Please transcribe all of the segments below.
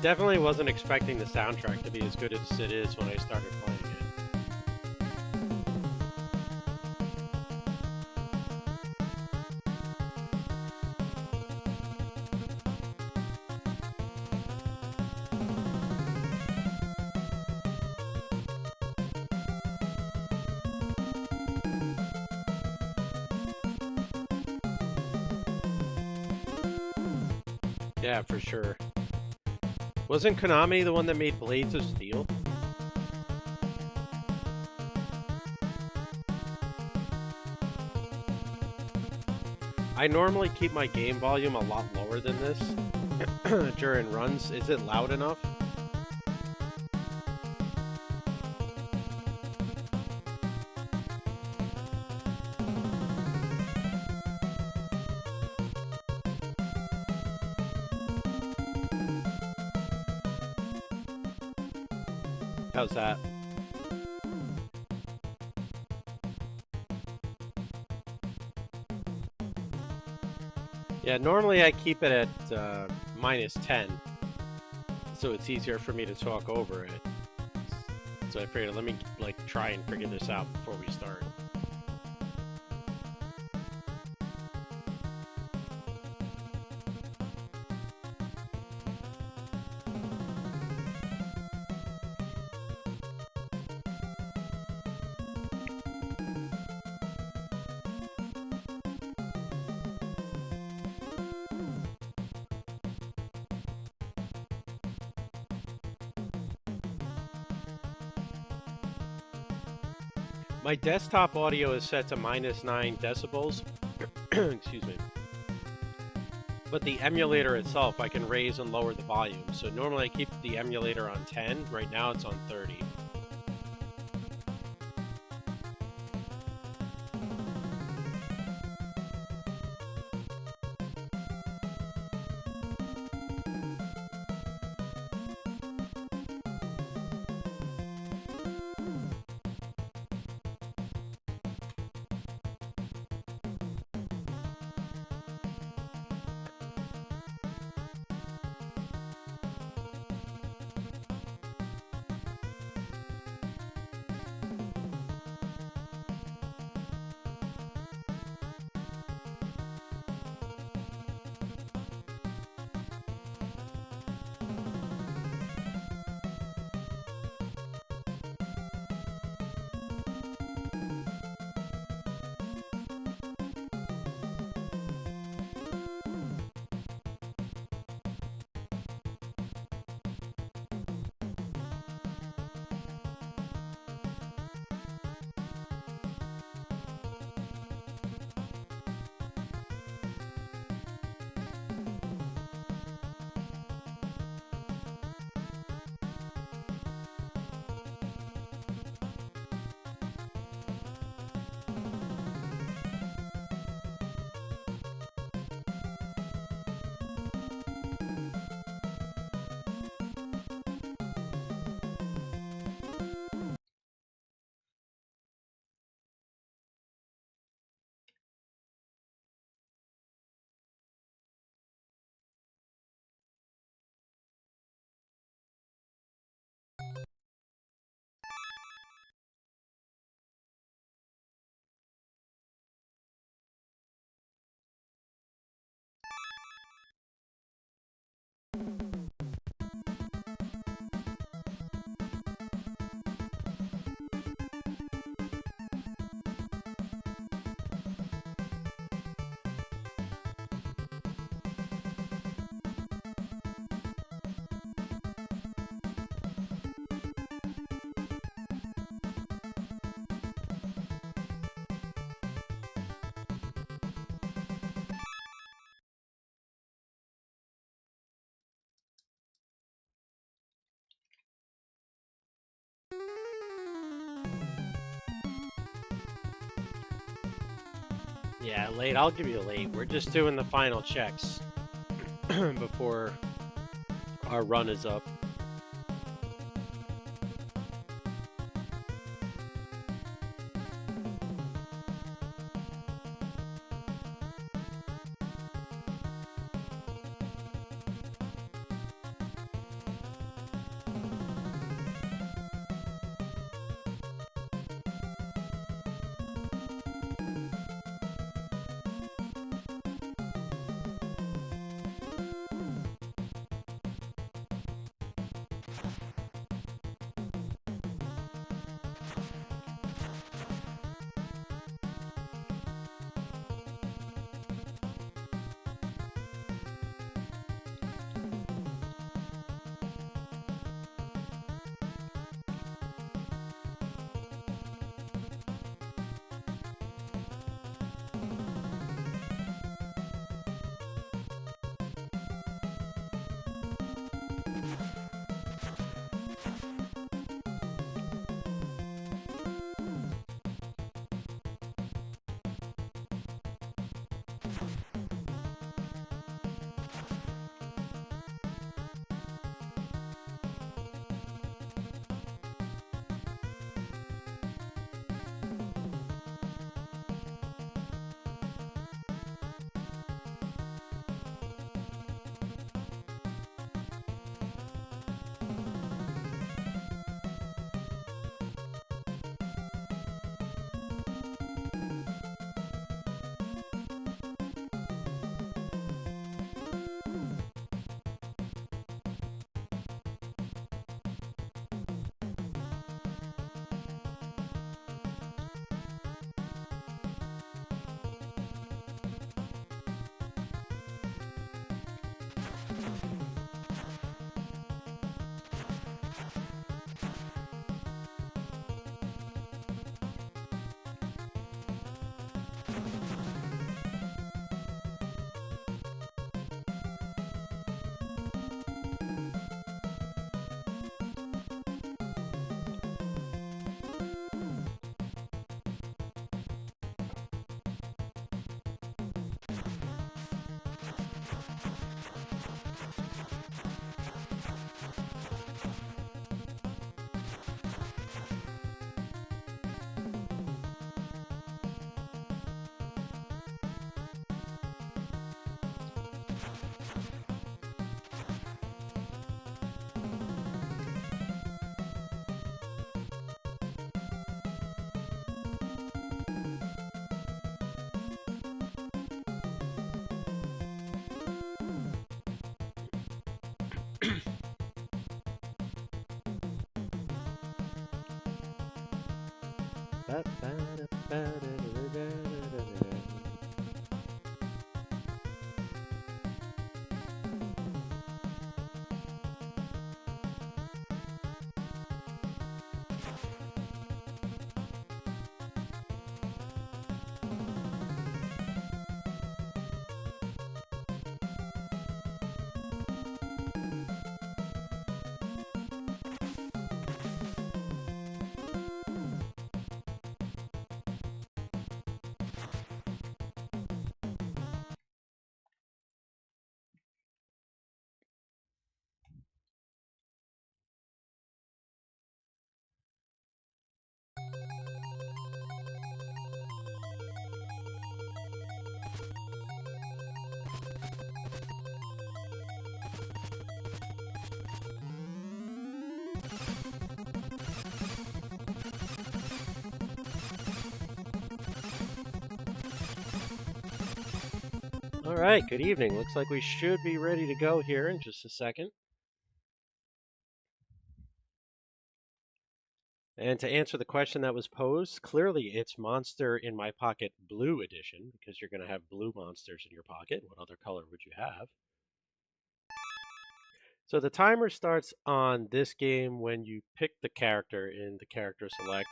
Definitely wasn't expecting the soundtrack to be as good as it is when I started playing it. Yeah, for sure. Wasn't Konami the one that made Blades of Steel? I normally keep my game volume a lot lower than this during runs. Is it loud enough? How's that? Yeah, normally I keep it at -10, so it's easier for me to talk over it. So I figured, let me try and figure this out before we start. My desktop audio is set to -9 decibels. Excuse me. But the emulator itself, I can raise and lower the volume. So normally I keep the emulator on 10. Right now it's on 30. Yeah, late. I'll give you a late. We're just doing the final checks before our run is up. All right, good evening. Looks like we should be ready to go here in just a second. And to answer the question that was posed, clearly it's Monster in My Pocket Blue Edition, because you're going to have blue monsters in your pocket. What other color would you have? So the timer starts on this game when you pick the character in the character select.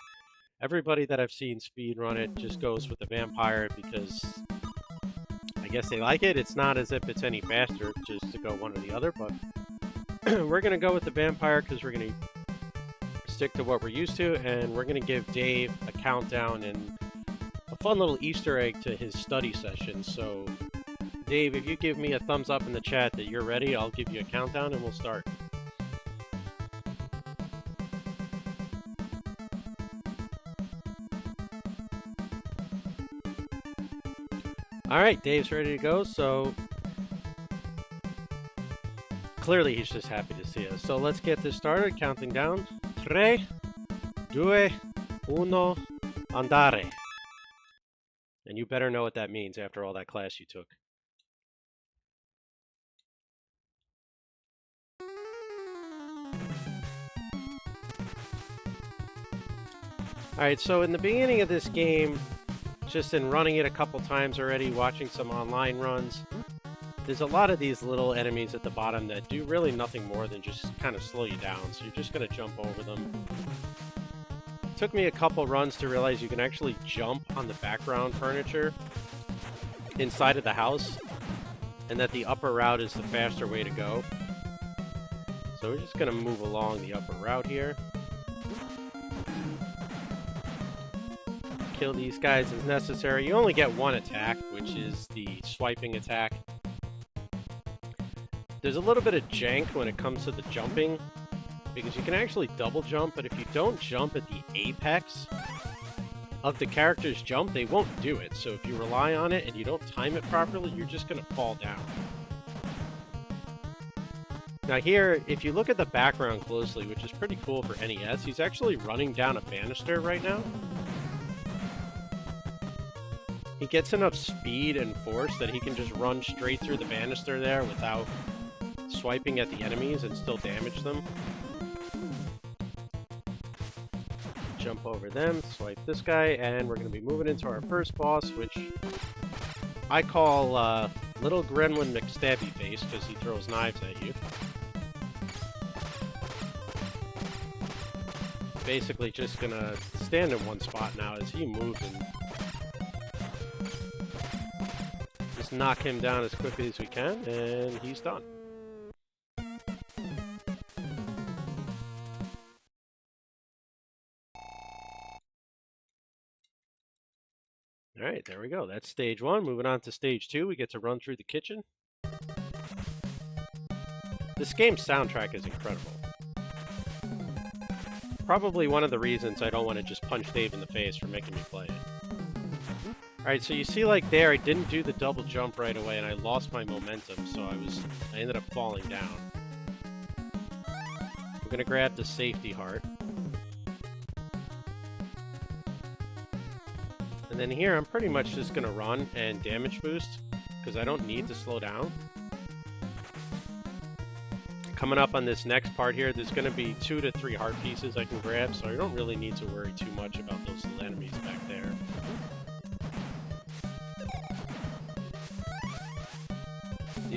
Everybody that I've seen speedrun it just goes with the vampire because I guess they like it. It's not as if it's any faster just to go one or the other, but we're going to go with the vampire because we're going to stick to what we're used to, and we're going to give Dave a countdown and a fun little Easter egg to his study session. So, Dave, if you give me a thumbs up in the chat that you're ready, I'll give you a countdown and we'll start. All right, Dave's ready to go, so clearly he's just happy to see us. So let's get this started, counting down. 3, 2, 1, andare. And you better know what that means after all that class you took. Alright, so in the beginning of this game, just in running it a couple times already, watching some online runs, there's a lot of these little enemies at the bottom that do really nothing more than just kind of slow you down, so you're just going to jump over them. It took me a couple runs to realize you can actually jump on the background furniture inside of the house, and that the upper route is the faster way to go. So we're just going to move along the upper route here. Kill these guys as necessary. You only get one attack, which is the swiping attack. There's a little bit of jank when it comes to the jumping, because you can actually double jump, but if you don't jump at the apex of the character's jump, they won't do it. So if you rely on it and you don't time it properly, you're just going to fall down. Now here, if you look at the background closely, which is pretty cool for NES, he's actually running down a banister right now. He gets enough speed and force that he can just run straight through the banister there without swiping at the enemies and still damage them. Jump over them, swipe this guy, and we're going to be moving into our first boss, which I call Little Gremlin McStabby Face because he throws knives at you. Basically just going to stand in one spot now as he moves and just knock him down as quickly as we can, and he's done. Alright, there we go. That's stage 1. Moving on to stage 2, we get to run through the kitchen. This game's soundtrack is incredible. Probably one of the reasons I don't want to just punch Dave in the face for making me play it. Alright, so you see like there, I didn't do the double jump right away and I lost my momentum, so I ended up falling down. We're going to grab the safety heart. And then here, I'm pretty much just going to run and damage boost, because I don't need to slow down. Coming up on this next part here, there's going to be 2 to 3 heart pieces I can grab, so I don't really need to worry too much about those little enemies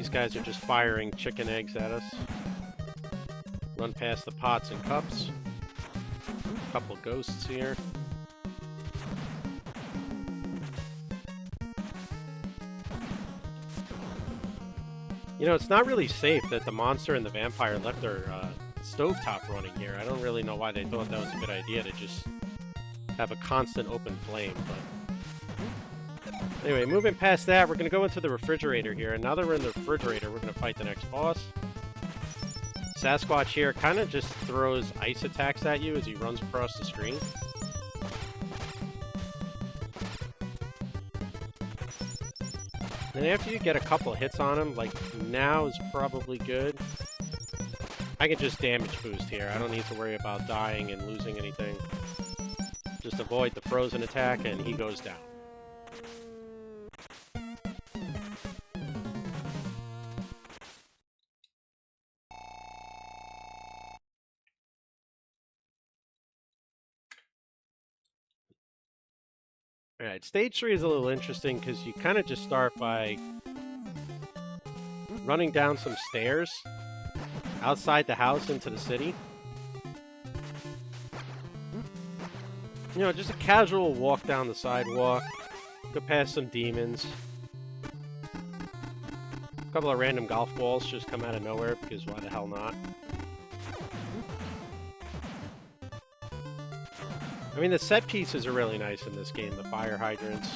these guys are just firing chicken eggs at us. Run past the pots and cups. A couple ghosts here. You know, it's not really safe that the monster and the vampire left their stovetop running here. I don't really know why they thought that was a good idea to just have a constant open flame, but... Anyway, moving past that, we're going to go into the refrigerator here, and now that we're in the refrigerator, we're going to fight the next boss. Sasquatch here kind of just throws ice attacks at you as he runs across the screen. And after you get a couple of hits on him, like, now is probably good. I can just damage boost here. I don't need to worry about dying and losing anything. Just avoid the frozen attack, and he goes down. Alright, stage 3 is a little interesting because you kind of just start by running down some stairs outside the house into the city. You know, just a casual walk down the sidewalk, go past some demons. A couple of random golf balls just come out of nowhere because why the hell not? I mean, the set pieces are really nice in this game, the fire hydrants.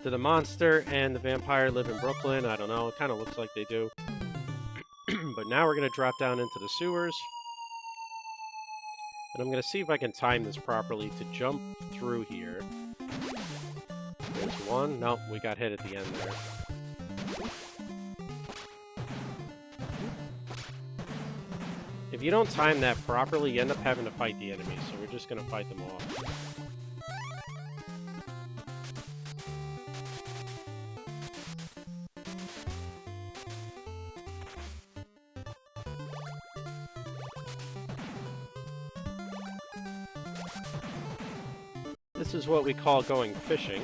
Do the monster and the vampire live in Brooklyn? I don't know, it kind of looks like they do. But now we're going to drop down into the sewers. And I'm going to see if I can time this properly to jump through here. There's one. Nope, we got hit at the end there. If you don't time that properly, you end up having to fight the enemies, so we're just going to fight them off. This is what we call going fishing.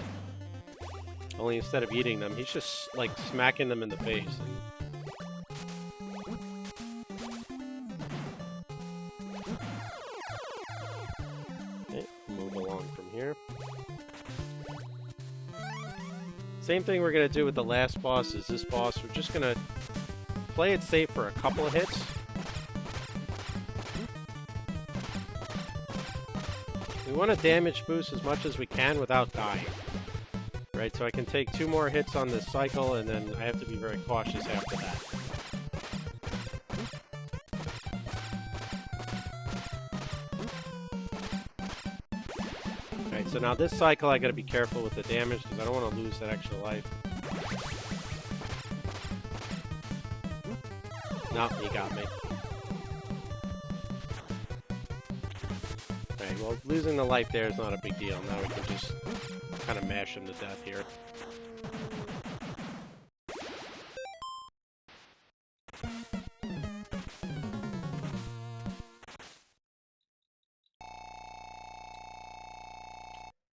Only instead of eating them, he's just, like, smacking them in the face. Okay, move along from here. Same thing we're going to do with the last boss as this boss. We're just going to play it safe for a couple of hits. We want to damage boost as much as we can without dying. Right, so I can take 2 more hits on this cycle, and then I have to be very cautious after that. Alright, so now this cycle I gotta be careful with the damage, because I don't want to lose that extra life. Nope, he got me. Alright, well, losing the life there is not a big deal. Now we can just kind of mash him to death here.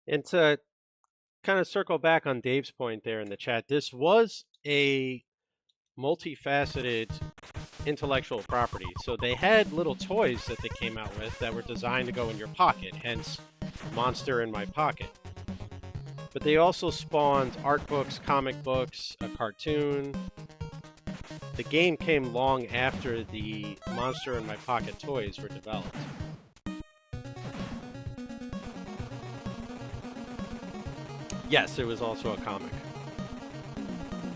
And to kind of circle back on Dave's point there in the chat, this was a multifaceted intellectual property. So they had little toys that they came out with that were designed to go in your pocket, hence Monster in My Pocket. But they also spawned art books, comic books, a cartoon. The game came long after the Monster in My Pocket toys were developed. Yes, it was also a comic.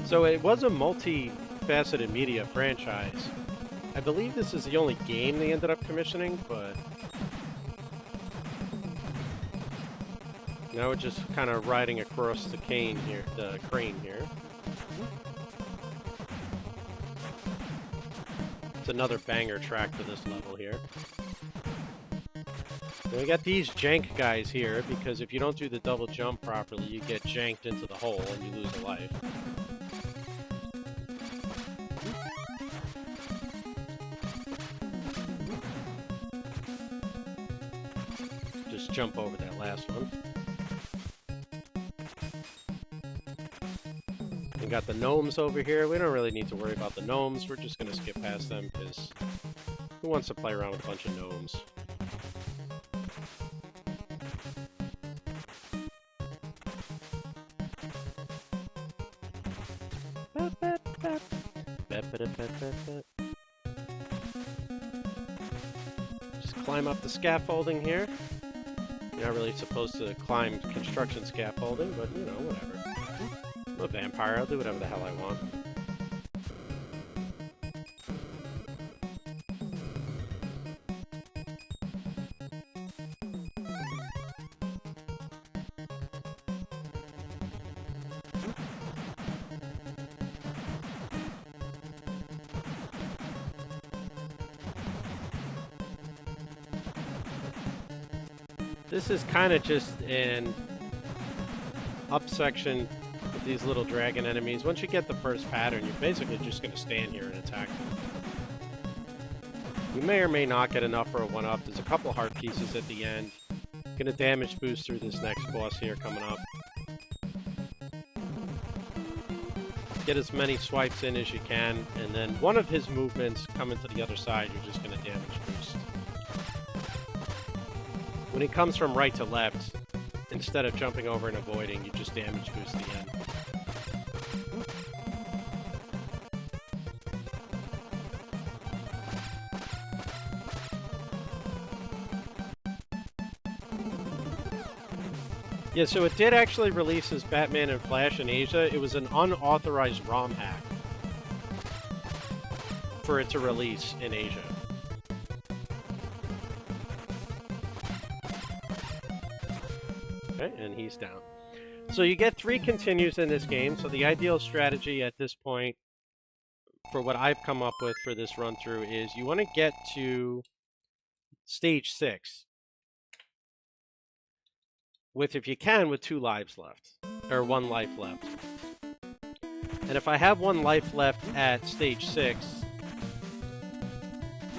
So it was a multi-faceted media franchise. I believe this is the only game they ended up commissioning, but now we're just kind of riding across the crane here. It's another banger track for this level here. And we got these jank guys here, because if you don't do the double jump properly, you get janked into the hole and you lose a life. Just jump over that last one. got the gnomes over here. We don't really need to worry about the gnomes. We're just going to skip past them because who wants to play around with a bunch of gnomes? Just climb up the scaffolding here. You're not really supposed to climb construction scaffolding, but you know, whatever. I'm a vampire, I'll do whatever the hell I want. This is kind of just an up section with these little dragon enemies. Once you get the first pattern, you're basically just going to stand here and attack them. You may or may not get enough for a 1-up. There's a couple heart pieces at the end. Going to damage boost through this next boss here coming up. Get as many swipes in as you can, and then one of his movements coming to the other side, you're just going to damage boost. When it comes from right to left, instead of jumping over and avoiding, you just damage boost the end. Yeah, so it did actually release as Batman and Flash in Asia. It was an unauthorized ROM hack for it to release in Asia. Okay, and he's down. So you get 3 continues in this game, so the ideal strategy at this point, for what I've come up with for this run-through, is you want to get to stage 6. With, if you can, with 2 lives left. Or 1 life left. And if I have 1 life left at stage 6,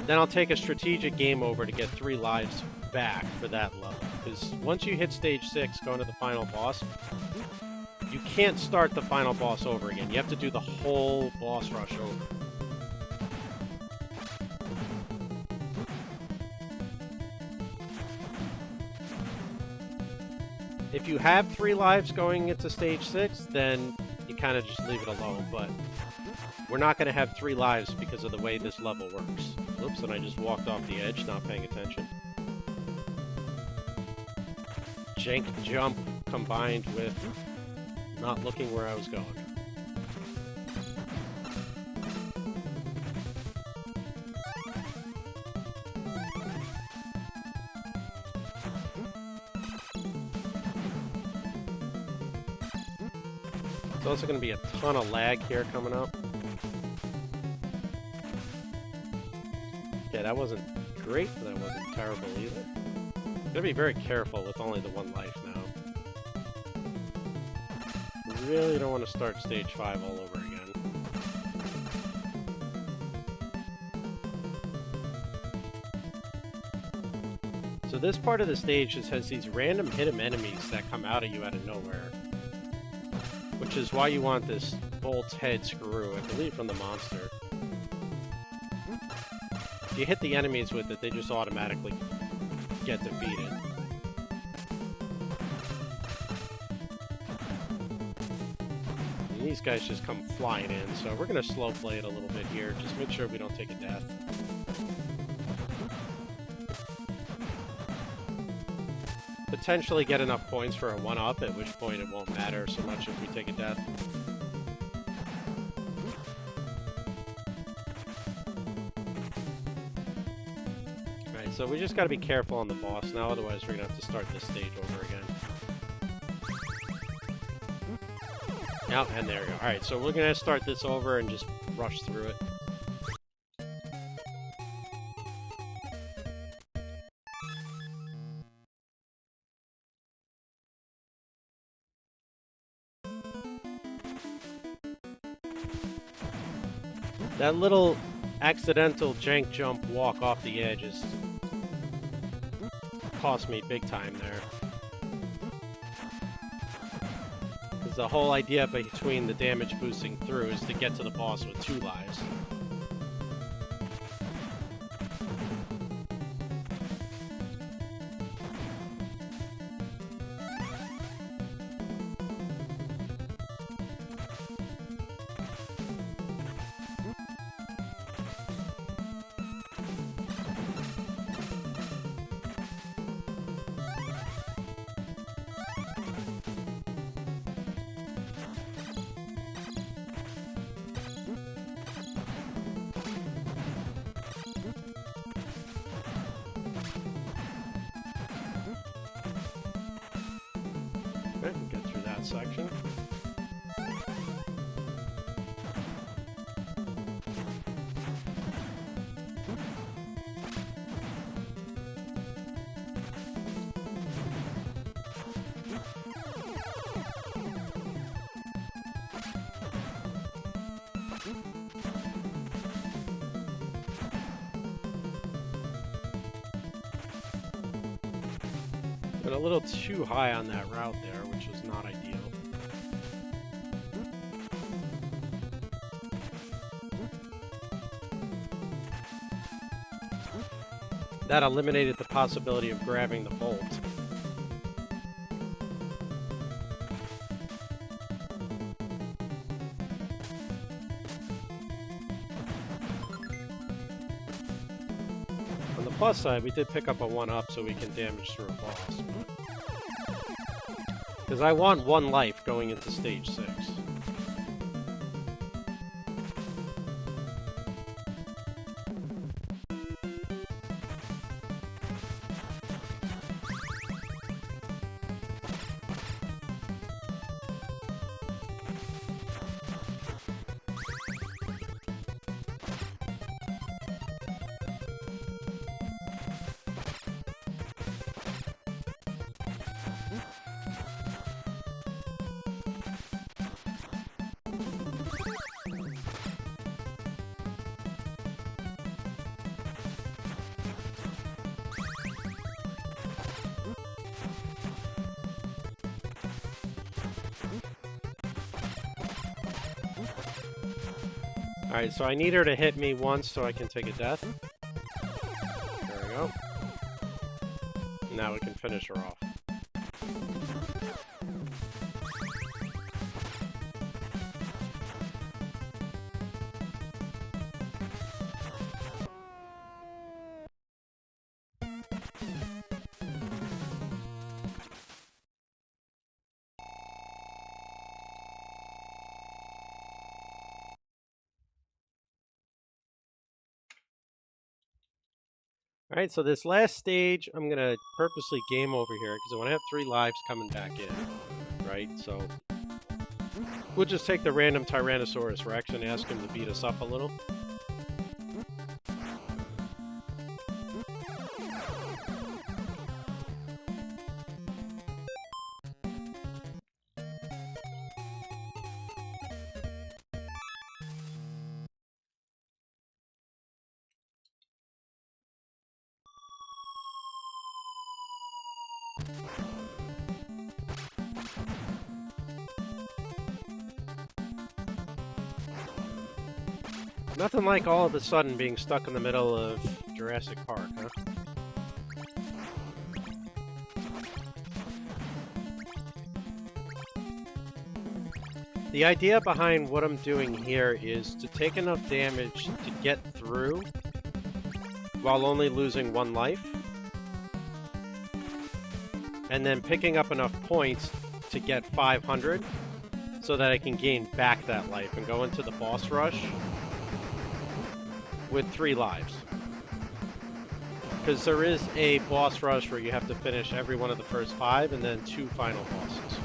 then I'll take a strategic game over to get 3 lives back for that level. Because once you hit stage 6, going to the final boss, you can't start the final boss over again. You have to do the whole boss rush over. If you have 3 lives going into stage 6, then you kind of just leave it alone, but we're not going to have 3 lives because of the way this level works. Oops, and I just walked off the edge, not paying attention. Jank jump combined with not looking where I was going. There's also going to be a ton of lag here coming up. Yeah, that wasn't great, but that wasn't terrible either. Gotta be very careful with only the 1 life now. Really don't want to start stage 5 all over again. So this part of the stage just has these random hidden enemies that come out at you out of nowhere. Which is why you want this bolt's head screw, I believe from the monster. If you hit the enemies with it, they just automatically get defeated. And these guys just come flying in, so we're going to slow play it a little bit here. Just make sure we don't take a death. Potentially get enough points for a 1-up, at which point it won't matter so much if we take a death. So we just got to be careful on the boss now, otherwise we're going to have to start this stage over again. Oh, and there we go. Alright, so we're going to start this over and just rush through it. That little accidental jank jump walk off the edge is cost me big time there. Because the whole idea between the damage boosting through is to get to the boss with 2 lives. Okay, we'll get through that section. But a little too high on that route there, which was not ideal. That eliminated the possibility of grabbing the bolt. On the plus side, we did pick up a 1-up so we can damage through a boss. Because I want 1 life going into stage 6. Alright, so I need her to hit me once so I can take a death. There we go. Now we can finish her off. Alright, so this last stage, I'm going to purposely game over here, because I want to have 3 lives coming back in, right? So, we'll just take the random Tyrannosaurus Rex and ask him to beat us up a little. Nothing like all of a sudden being stuck in the middle of Jurassic Park, huh? The idea behind what I'm doing here is to take enough damage to get through while only losing 1 life, and then picking up enough points to get 500 so that I can gain back that life and go into the boss rush with 3 lives. Because there is a boss rush where you have to finish every one of the first 5 and then 2 final bosses.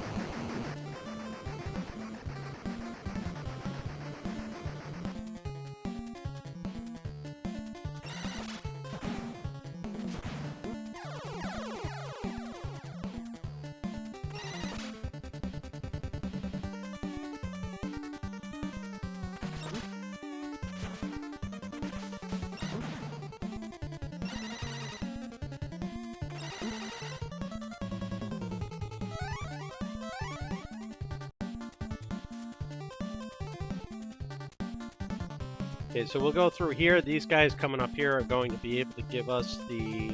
Okay, so we'll go through here. These guys coming up here are going to be able to give us the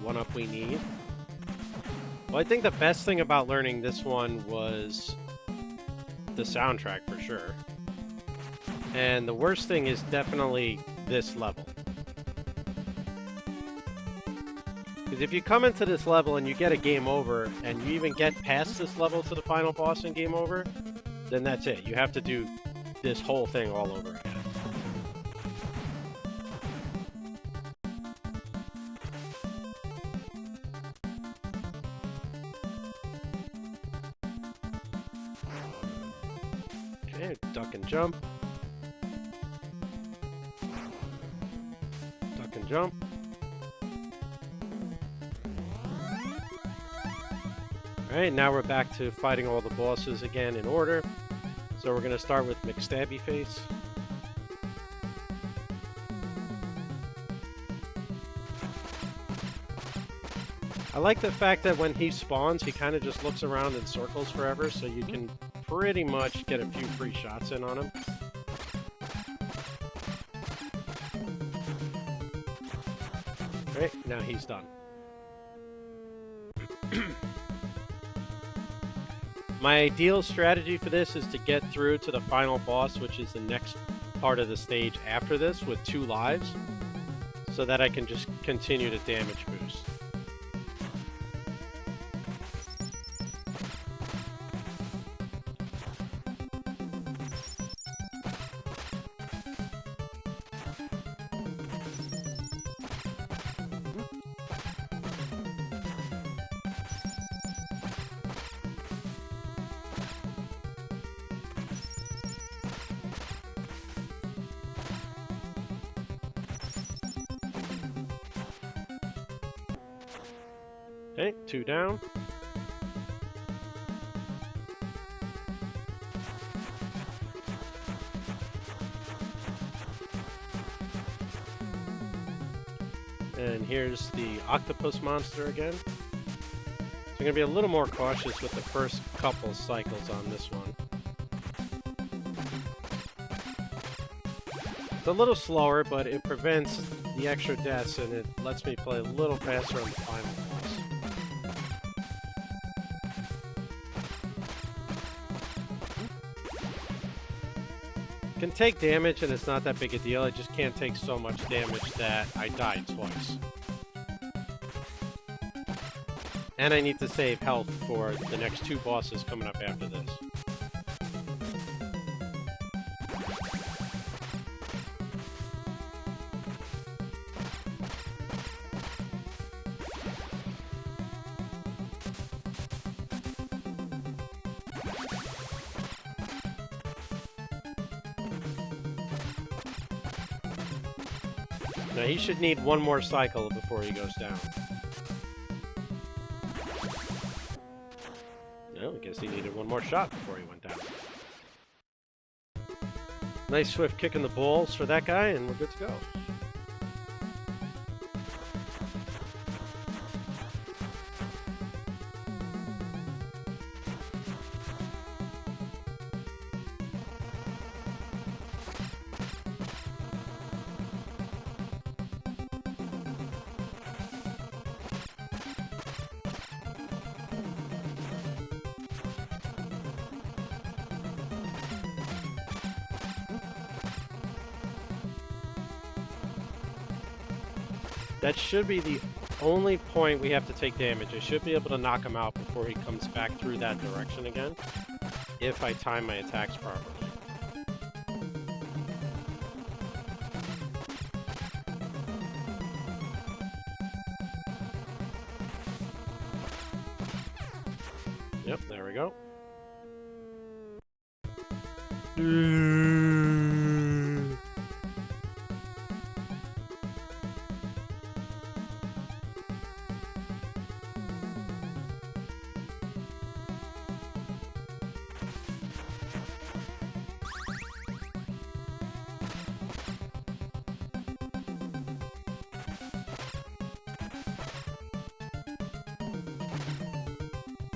one-up we need. Well, I think the best thing about learning this one was the soundtrack for sure. And the worst thing is definitely this level. Because if you come into this level and you get a game over, and you even get past this level to the final boss and game over, then that's it. You have to do this whole thing all over again. Okay, duck and jump. Duck and jump. Alright, now we're back to fighting all the bosses again in order. So we're going to start with McStabby Face. I like the fact that when he spawns, he kind of just looks around in circles forever, so you can pretty much get a few free shots in on him. Alright, now he's done. My ideal strategy for this is to get through to the final boss, which is the next part of the stage after this, with 2 lives, so that I can just continue to damage boost. Okay, 2 down. And here's the octopus monster again. So I'm going to be a little more cautious with the first couple cycles on this one. It's a little slower, but it prevents the extra deaths and it lets me play a little faster on the final boss. Can take damage and it's not that big a deal. I just can't take so much damage that I die twice. And I need to save health for the next 2 bosses coming up after this. Now he should need 1 more cycle before he goes down. No, I guess he needed 1 more shot before he went down. Nice swift kick in the balls for that guy, and we're good to go. That should be the only point we have to take damage. I should be able to knock him out before he comes back through that direction again, if I time my attacks properly. Yep, there we go.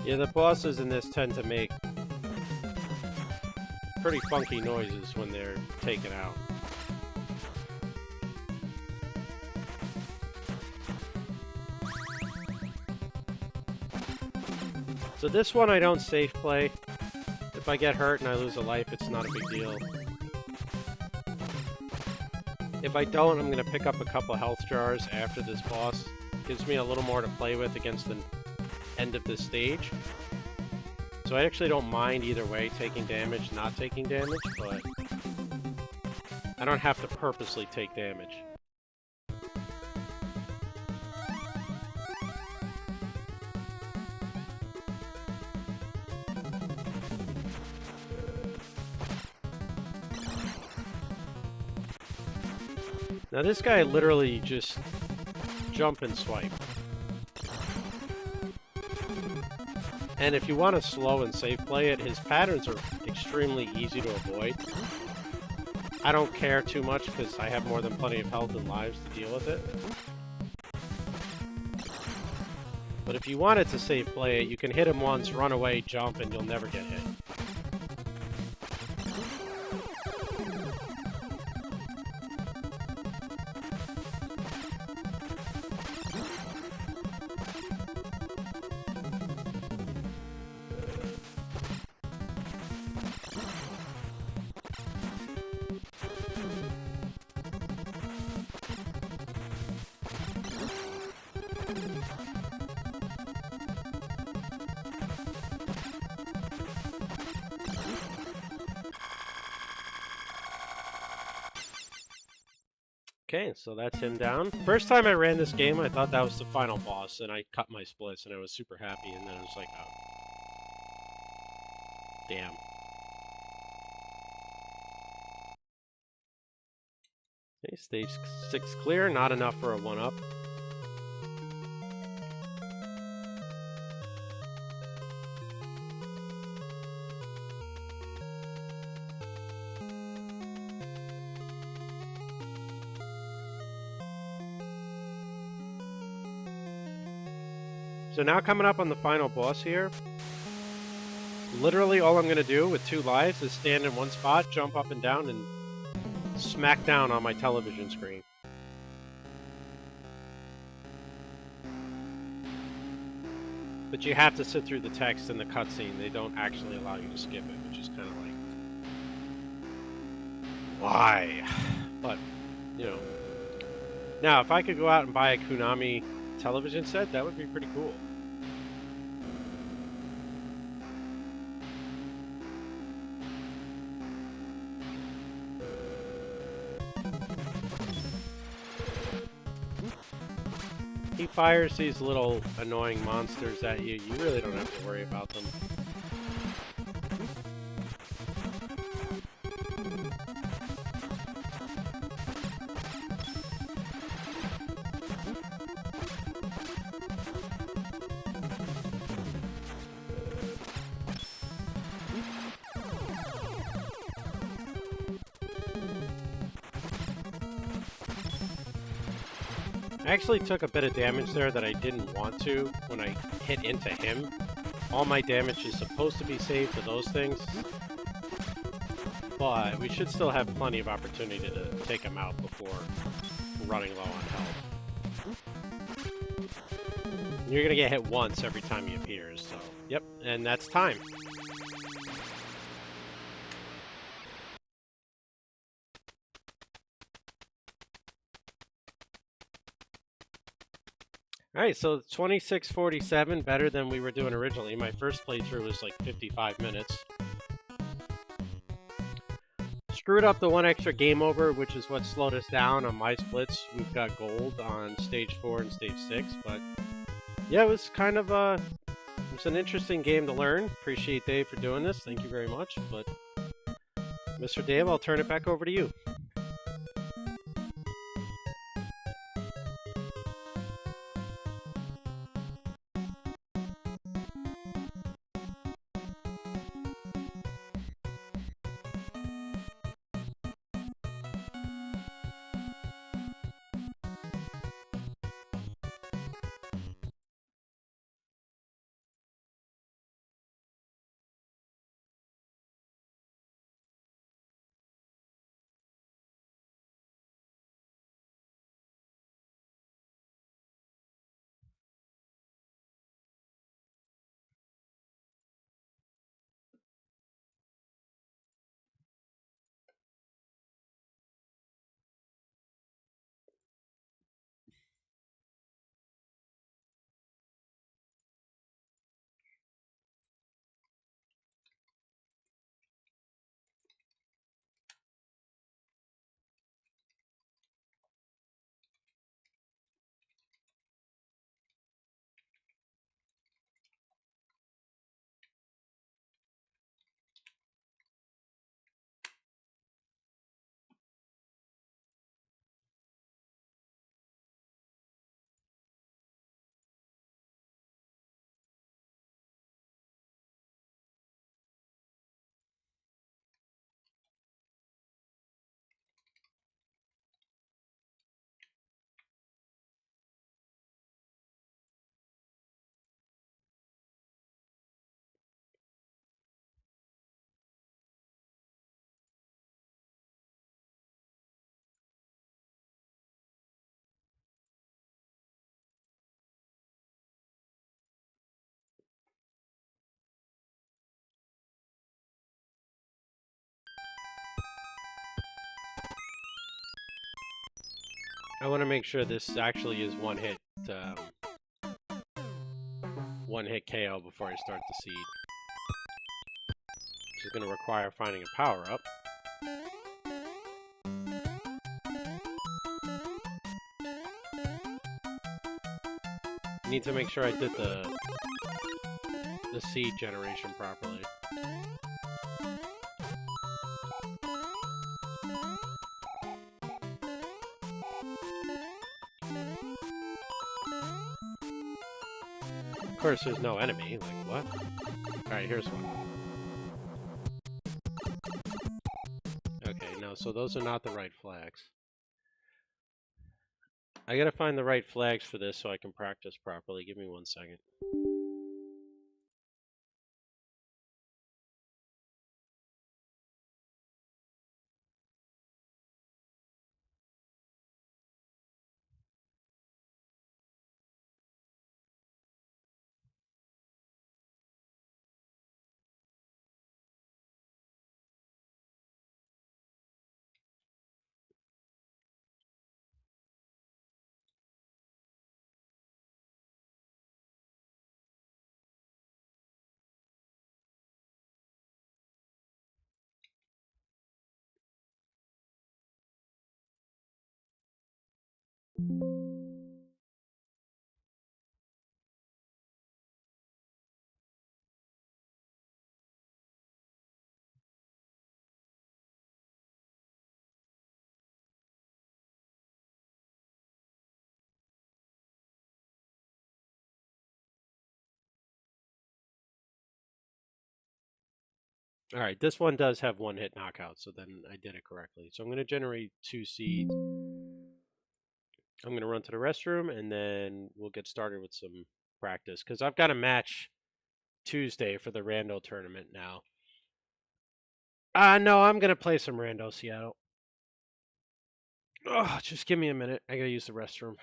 Yeah, the bosses in this tend to make pretty funky noises when they're taken out. So this one I don't safe play. If I get hurt and I lose a life, it's not a big deal. If I don't, I'm going to pick up a couple health jars after this boss. Gives me a little more to play with against the end of this stage. So I actually don't mind either way, taking damage, not taking damage, but I don't have to purposely take damage. Now this guy literally just jump and swipe. And if you want to slow and safe play it, his patterns are extremely easy to avoid. I don't care too much because I have more than plenty of health and lives to deal with it. But if you wanted to safe play it, you can hit him once, run away, jump, and you'll never get hit. Okay, so that's him down. First time I ran this game, I thought that was the final boss, and I cut my splits, and I was super happy, and then I was like, oh. Damn. Okay, stage 6 clear, not enough for a 1-up. So now coming up on the final boss here, literally all I'm going to do with 2 lives is stand in one spot, jump up and down, and smack down on my television screen. But you have to sit through the text and the cutscene. They don't actually allow you to skip it, which is kind of like, why? But, you know. Now, if I could go out and buy a Konami television set, that would be pretty cool. He fires these little annoying monsters at you. You really don't have to worry about them. I actually took a bit of damage there that I didn't want to when I hit into him. All my damage is supposed to be saved to those things, but we should still have plenty of opportunity to take him out before running low on health. You're gonna get hit once every time he appears, so yep, and that's time. Alright, so 26:47, better than we were doing originally. My first playthrough was like 55 minutes. Screwed up the one extra game over, which is what slowed us down on my splits. We've got gold on stage 4 and stage 6, but yeah, it was kind of it's an interesting game to learn. Appreciate Dave for doing this. Thank you very much. But Mr. Dave, I'll turn it back over to you. I want to make sure this actually is one hit KO before I start the seed. Which is going to require finding a power-up. Need to make sure I did the seed generation properly. Of course, there's no enemy. Like, what? Alright, here's one. Okay, no, so those are not the right flags. I gotta find the right flags for this so I can practice properly. Give me 1 second. Alright, this one does have one hit knockout, so then I did it correctly. So I'm gonna generate 2 seeds. I'm gonna run to the restroom and then we'll get started with some practice. Because I've got a match Tuesday for the Rando tournament now. No, I'm gonna play some Rando Seattle. Oh, just give me a minute. I gotta use the restroom.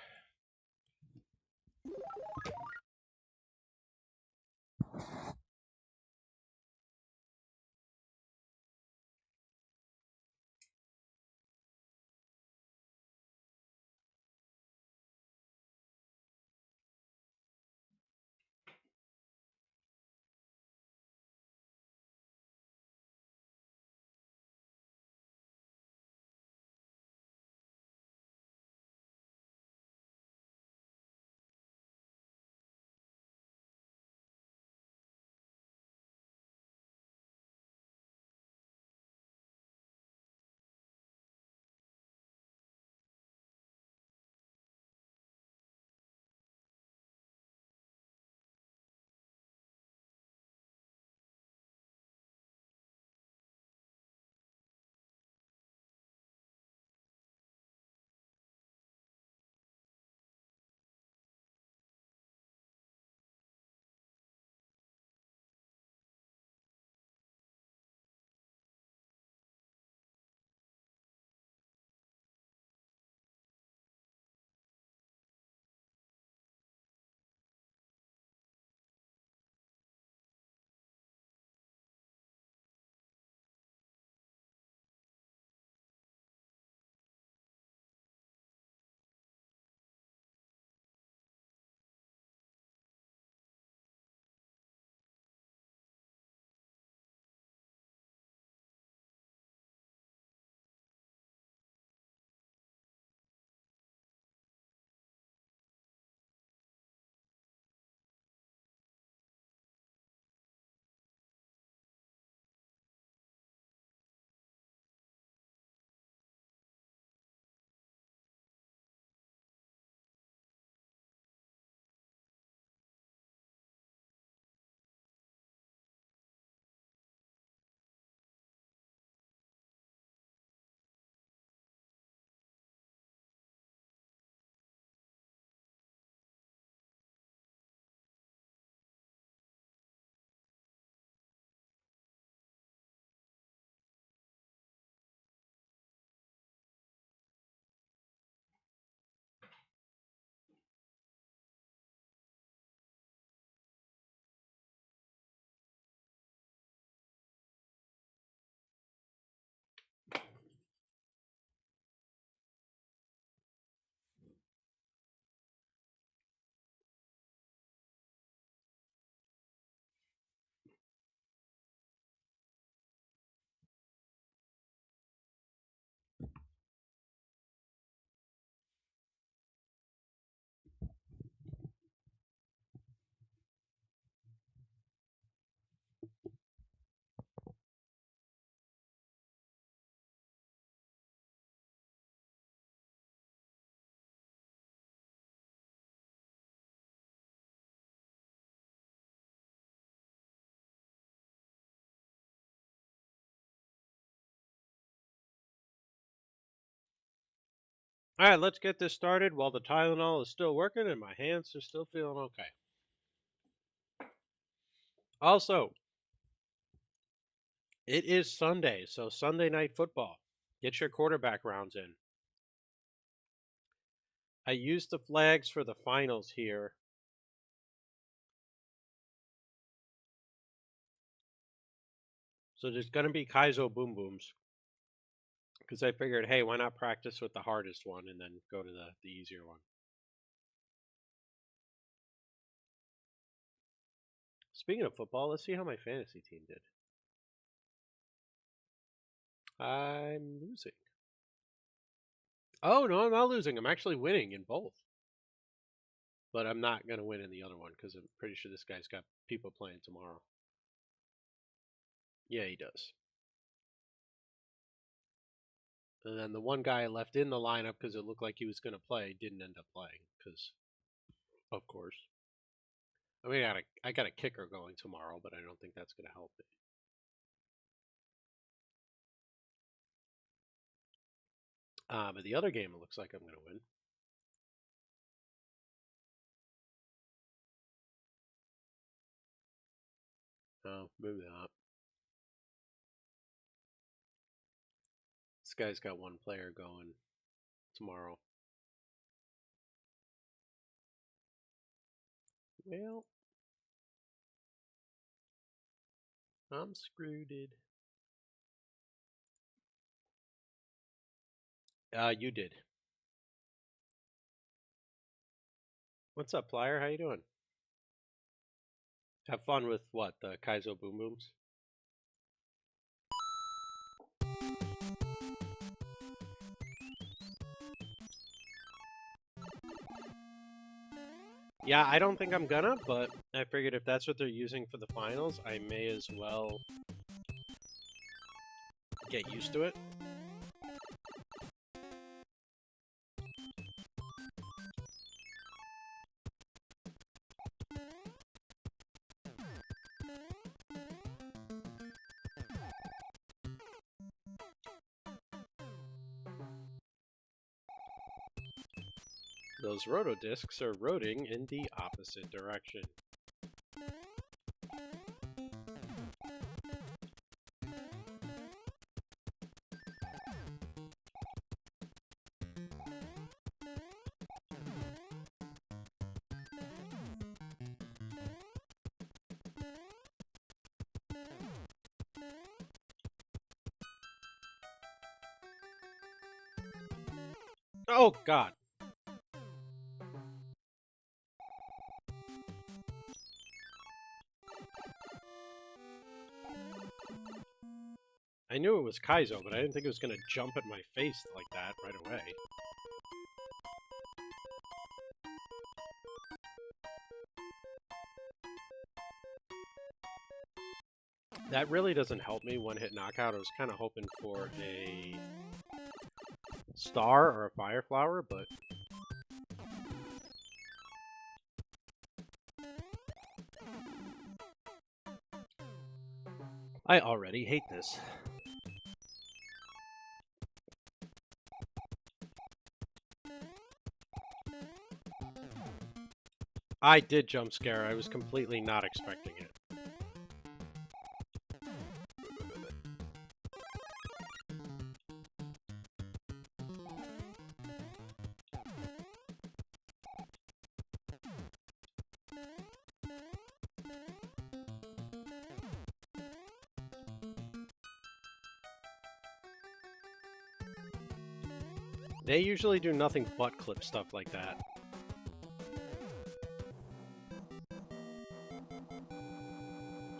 All right, let's get this started while the Tylenol is still working and my hands are still feeling okay. Also, it is Sunday, so Sunday night football. Get your quarterback rounds in. I used the flags for the finals here. So there's going to be Kaizo Boom Booms. Because I figured, hey, why not practice with the hardest one and then go to the easier one? Speaking of football, let's see how my fantasy team did. I'm losing. Oh, no, I'm not losing. I'm actually winning in both. But I'm not going to win in the other one because I'm pretty sure this guy's got people playing tomorrow. Yeah, he does. And then the one guy I left in the lineup because it looked like he was going to play didn't end up playing because, of course. I mean, I got a kicker going tomorrow, but I don't think that's going to help me. But the other game, it looks like I'm going to win. Oh, maybe not. This guy's got one player going tomorrow. Well, I'm screwed. You did. What's up, Flyer? How you doing? Have fun with what? The Kaizo Boom Booms? Yeah, I don't think I'm gonna, but I figured if that's what they're using for the finals, I may as well get used to it. Those roto discs are rotating in the opposite direction. Oh, God. I knew it was Kaizo, but I didn't think it was going to jump at my face like that right away. That really doesn't help me one-hit knockout. I was kind of hoping for a star or a fire flower, but I already hate this. I did jump scare. I was completely not expecting it. They usually do nothing but clip stuff like that.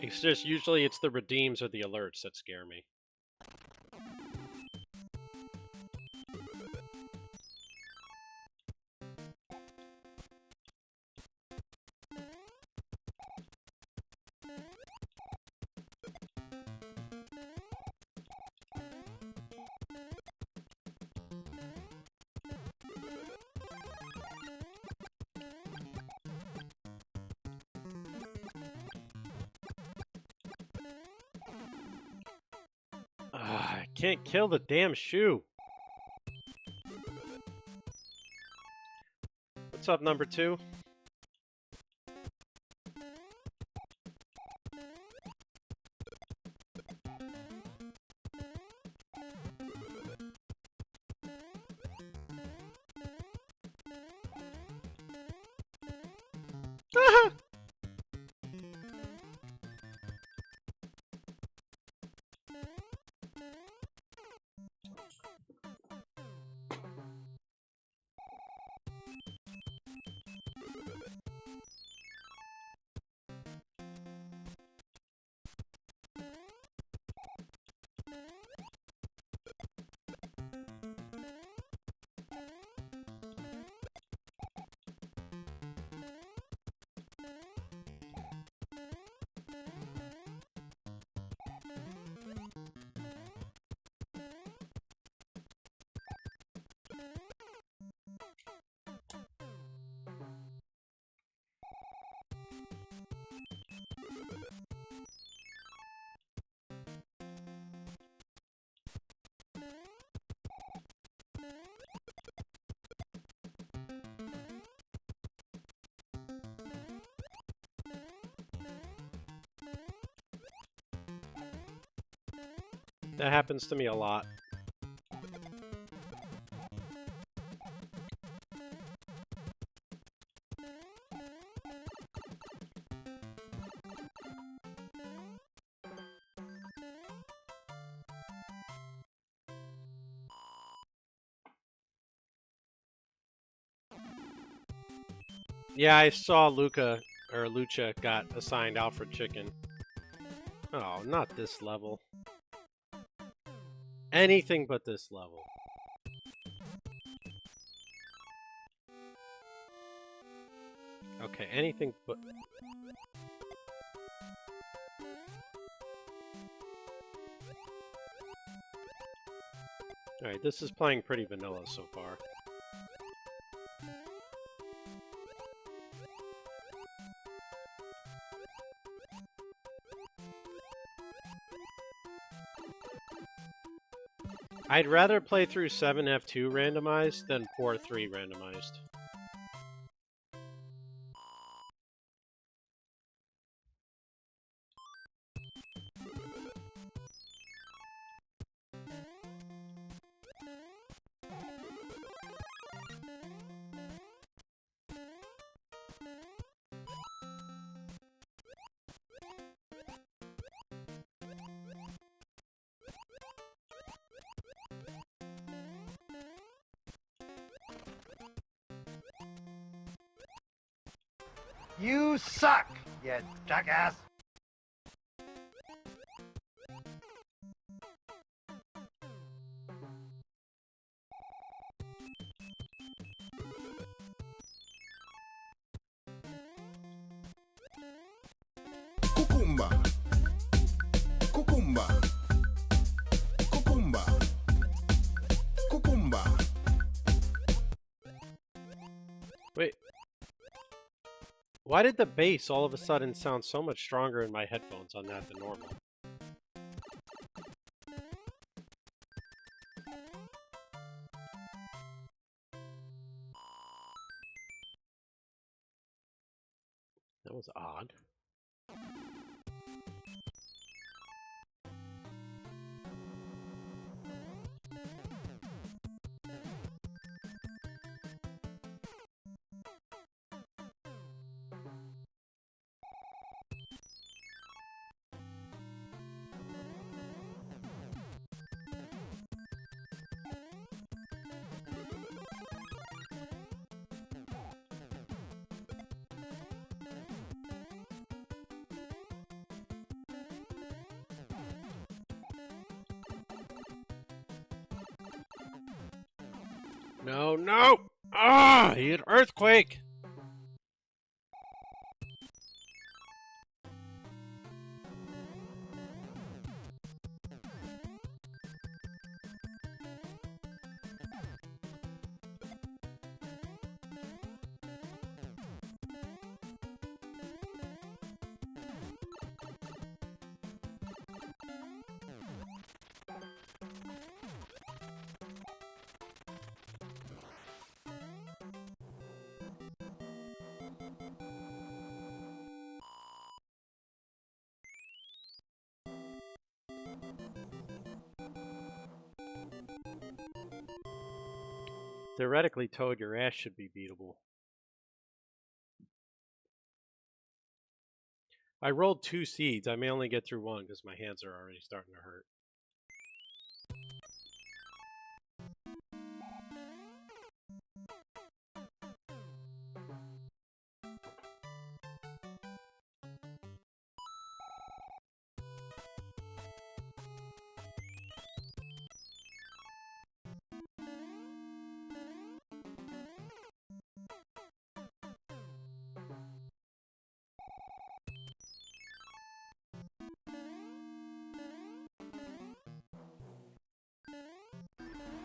It's just usually it's the redeems or the alerts that scare me. I can't kill the damn shoe. what's up, number 2? That happens to me a lot. Yeah, I saw Lucha got assigned Alfred Chicken. Oh, not this level. Anything but this level. Okay, anything but... Alright, this is playing pretty vanilla so far. I'd rather play through 7F2 randomized than 4-3 randomized. You suck, you jackass! Cucumba. Cucumba. Cucumba. Cucumba. Wait. Why did the bass all of a sudden sound so much stronger in my headphones on that than normal? That was odd. No, no! Ah! He had earthquake! Theoretically, Toad, your ass should be beatable. I rolled 2 seeds. I may only get through 1 because my hands are already starting to hurt.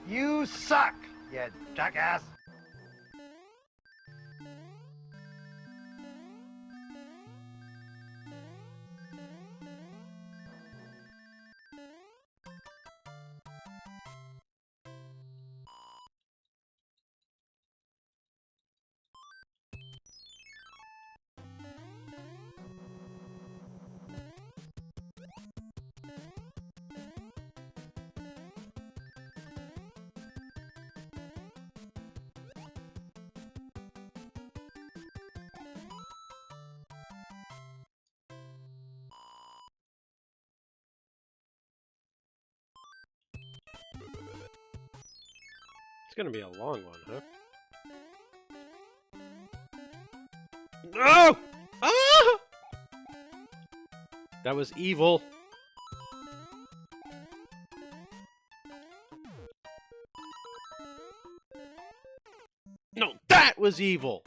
You suck, you jackass! It's gonna be a long one, huh? No! Ah! That was evil. No, that was evil!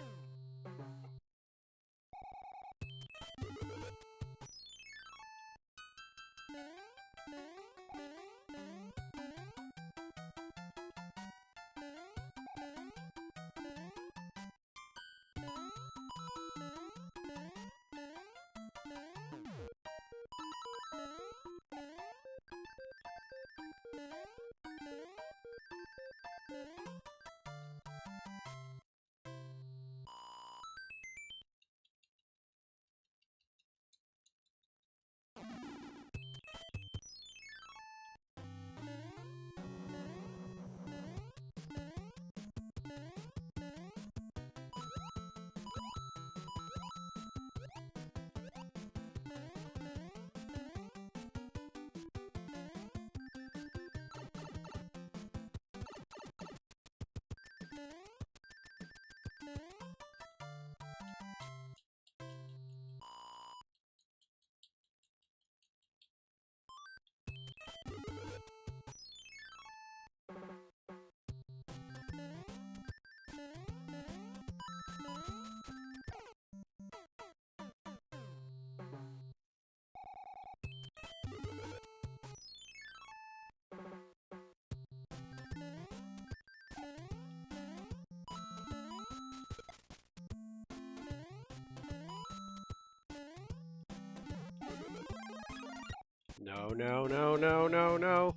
No, no, no, no, no, no.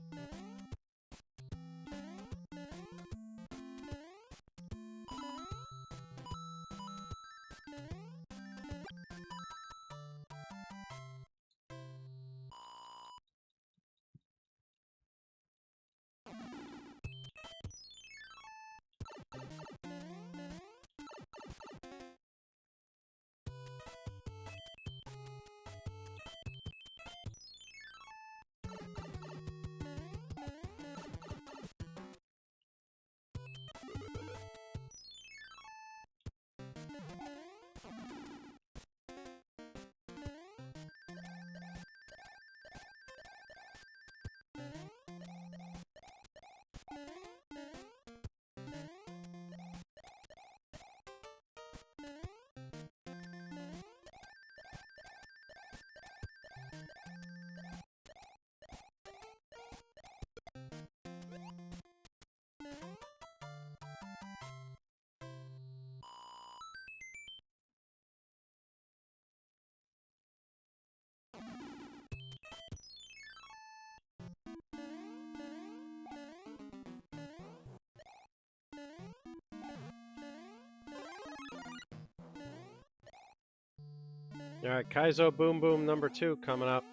All right, Kaizo Boom Boom number 2 coming up.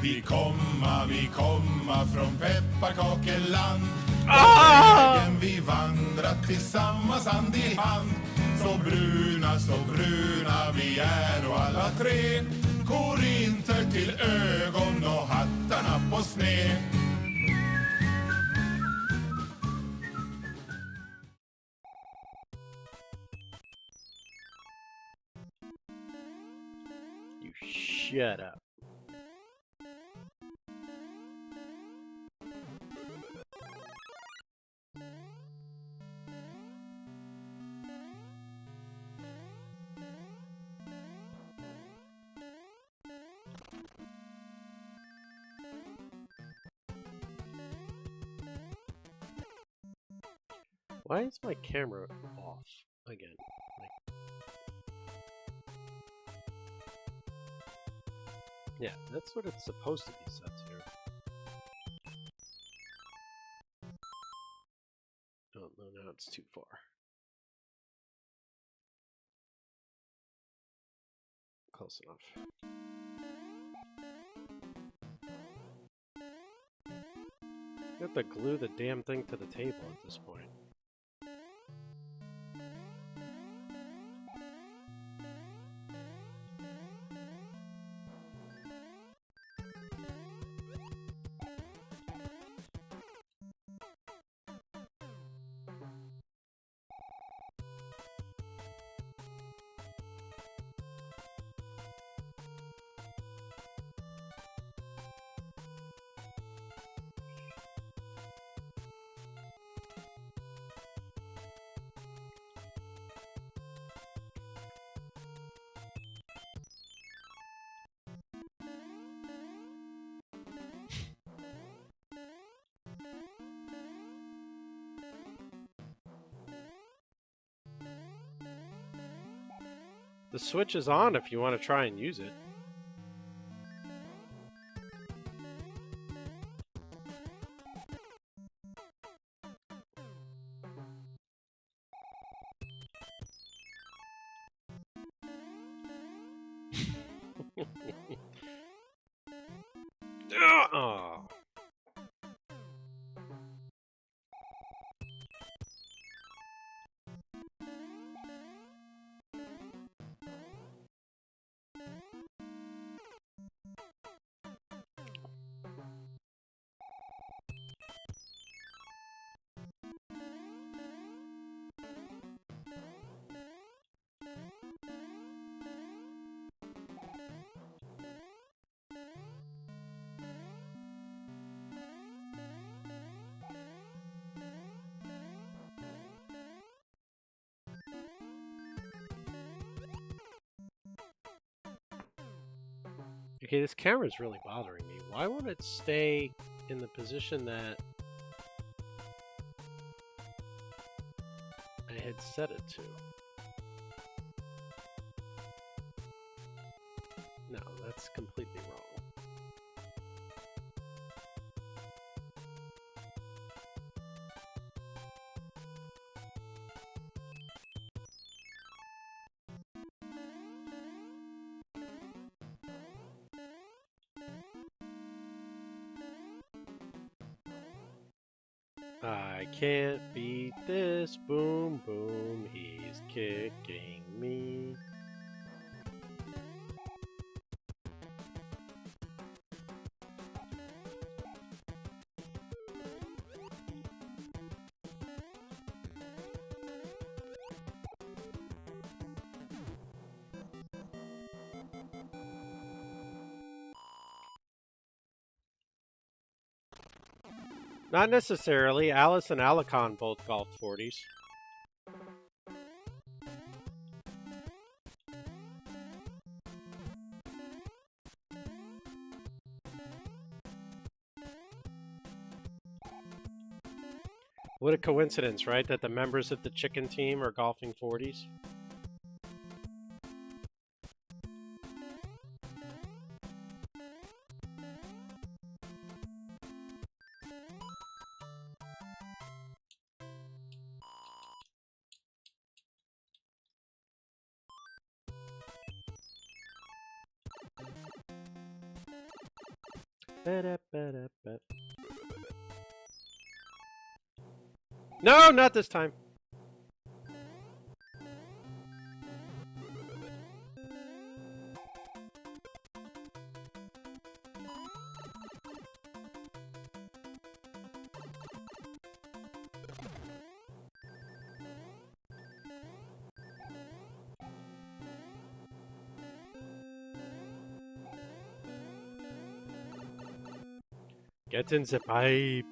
The vi komma från pepparkakeland. Vägen vi vandrat tillsammans hand i hand. Så bruna vi är och alla tre. Korinter till ögon och hattarna på sned. You shut up. Why is my camera off again? Yeah, that's what it's supposed to be set to. Oh, no, now it's too far. Close enough. You have to glue the damn thing to the table at this point. The switch is on if you want to try and use it. Oh. Okay, this camera is really bothering me. Why won't it stay in the position that I had set it to? No, that's completely wrong. I can't beat this, boom boom, he's kicking me. Not necessarily. Alice and Alicon both golfed 40s. What a coincidence, right? That the members of the chicken team are golfing 40s. No, not this time. Get in the pipe.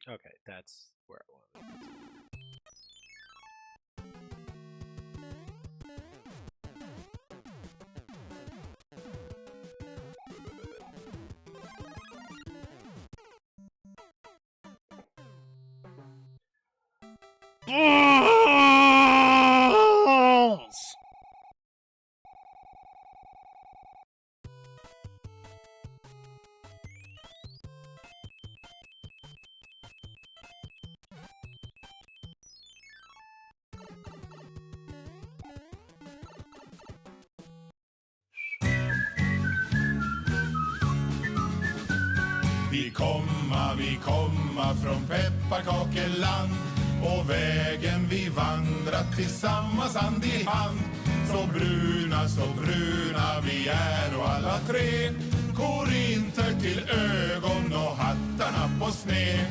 Okay, that's where I wanted it. Balls! Vi komma från pepparkakeland och vägen vi vandrat tillsammans hand i hand. Så bruna vi är och alla tre korinter till ögon och hattarna på sned.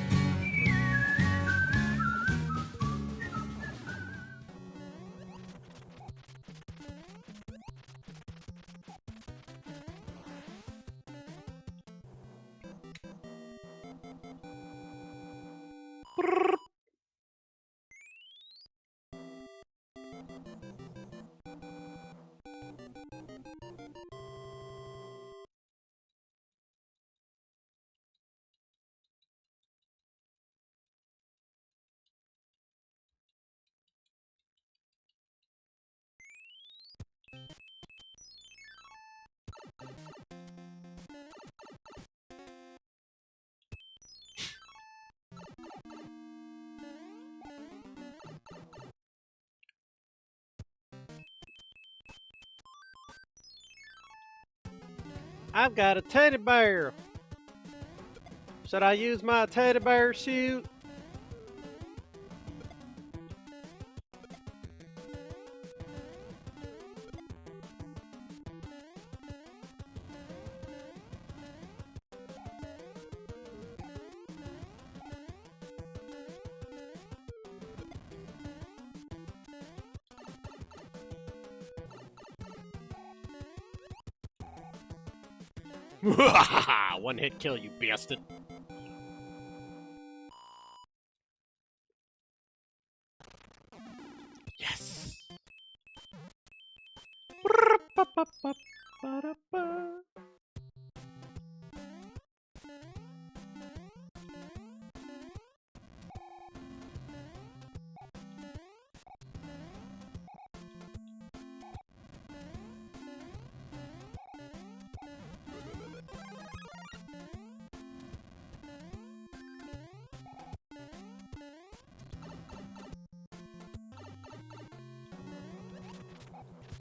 I've got a teddy bear. Should I use my teddy bear suit? One hit kill, you bastard. Yes.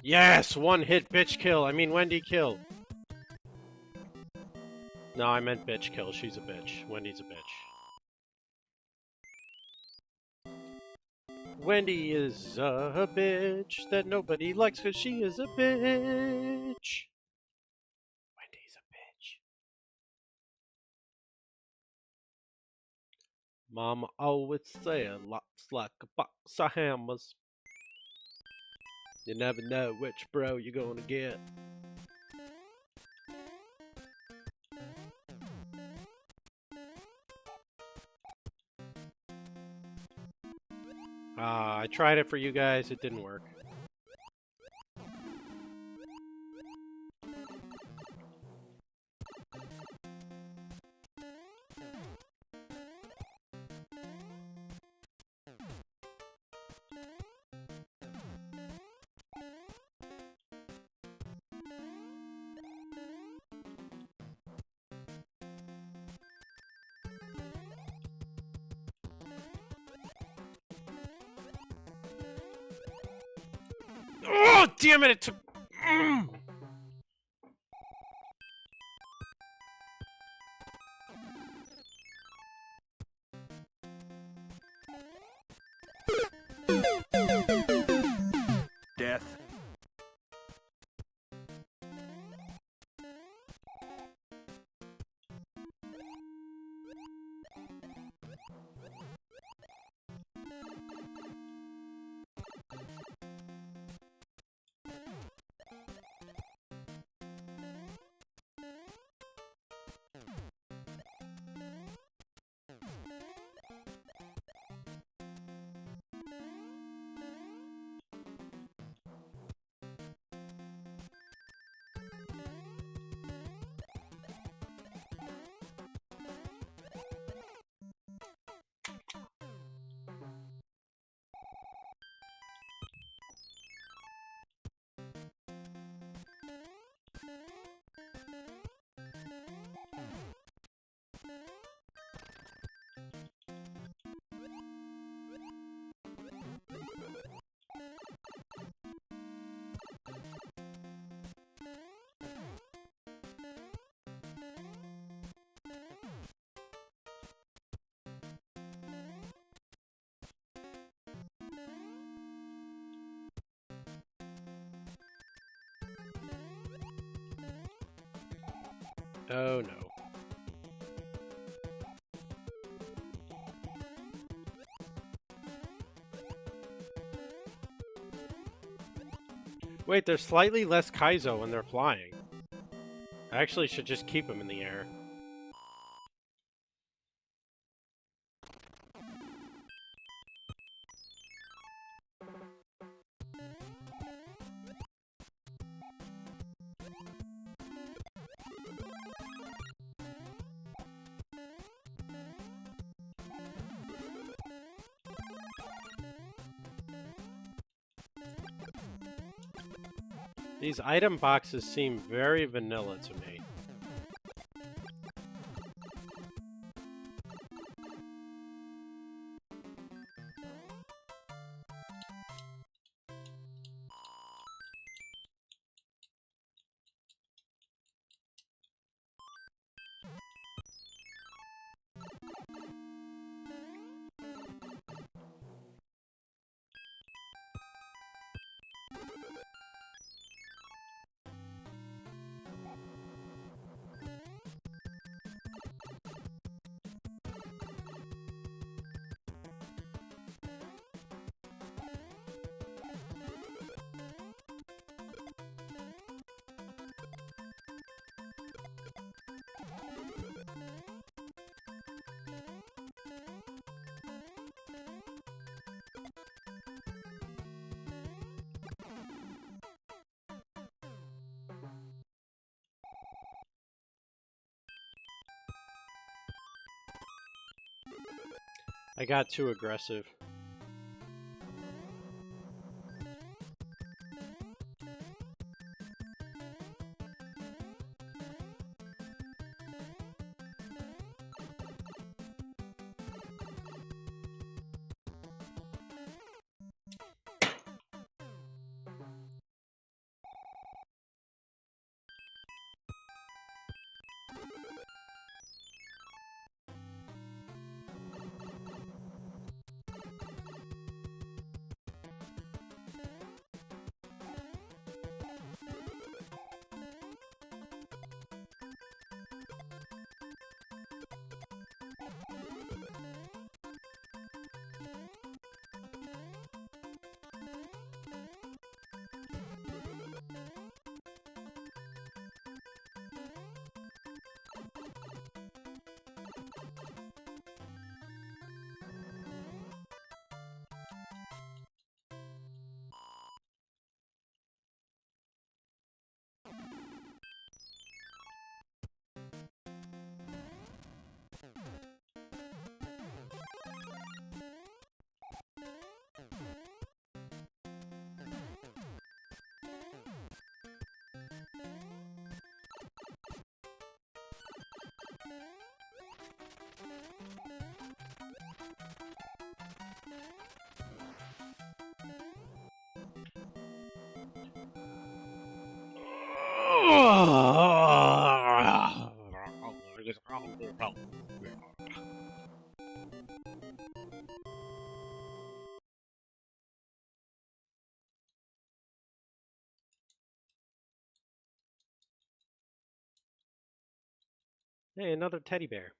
Yes, one hit bitch kill. I mean Wendy kill. No, I meant bitch kill. She's a bitch. Wendy's a bitch. Wendy is a bitch that nobody likes because she is a bitch. Wendy's a bitch. Mama always said locks like a box of hammers. You never know which bro you're gonna get. I tried it for you guys, it didn't work. Oh, damn it! It took. Death. Oh no. Wait, there's slightly less Kaizo when they're flying. I actually should just keep them in the air. These item boxes seem very vanilla to me. I got too aggressive. Hey, another teddy bear.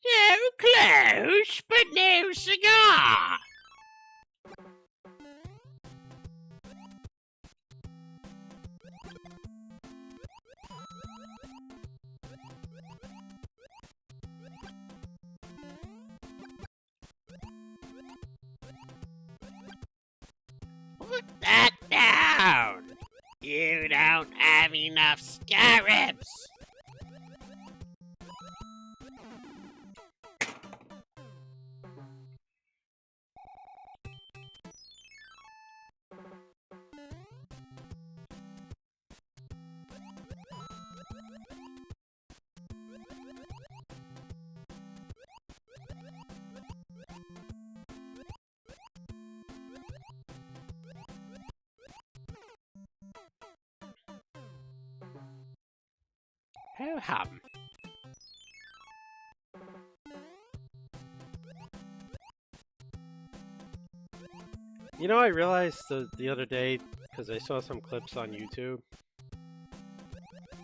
So close, but no cigar. Put that down. You don't have enough scarabs. Ho hum. You know, I realized the other day, because I saw some clips on YouTube,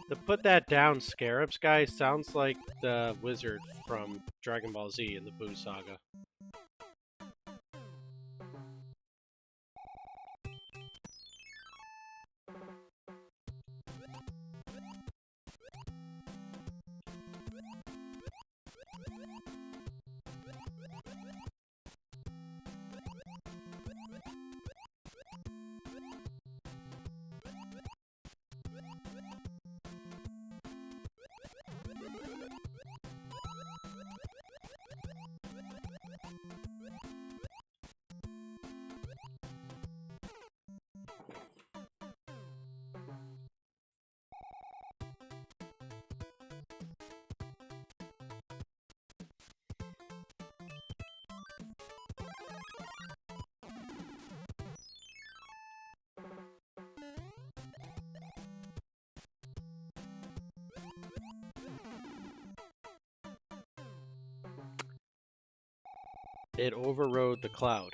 the put that down scarabs guy sounds like the wizard from Dragon Ball Z in the Buu Saga. It overrode the cloud.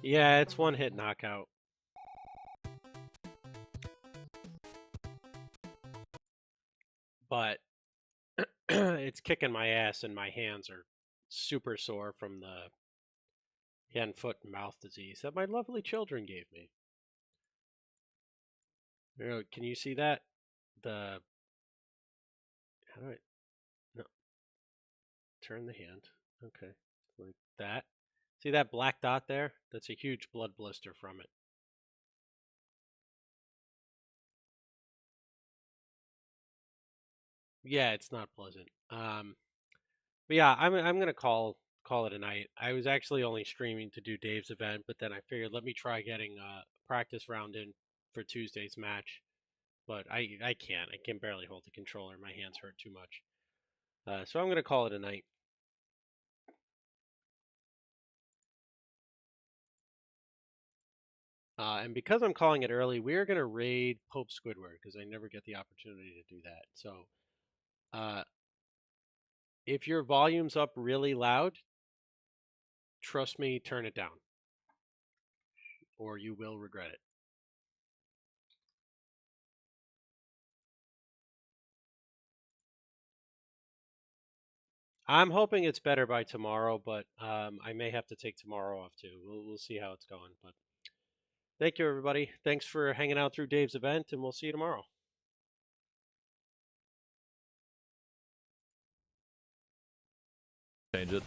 Yeah, it's one hit knockout. But it's kicking my ass and my hands are super sore from the hand, foot, and mouth disease that my lovely children gave me. Can you see that? How do I, no, turn the hand. Okay, like that. See that black dot there? That's a huge blood blister from it. Yeah, it's not pleasant. But yeah, I'm gonna call it a night. I was actually only streaming to do Dave's event, but then I figured let me try getting a practice round in for Tuesday's match. But I can't. I can barely hold the controller. My hands hurt too much. So I'm gonna call it a night. And because I'm calling it early, we're gonna raid Pope Squidward because I never get the opportunity to do that. So if your volume's up really loud, trust me, turn it down, or you will regret it. I'm hoping it's better by tomorrow, but I may have to take tomorrow off too. We'll see how it's going. But thank you, everybody. Thanks for hanging out through Dave's event, and we'll see you tomorrow. Change it.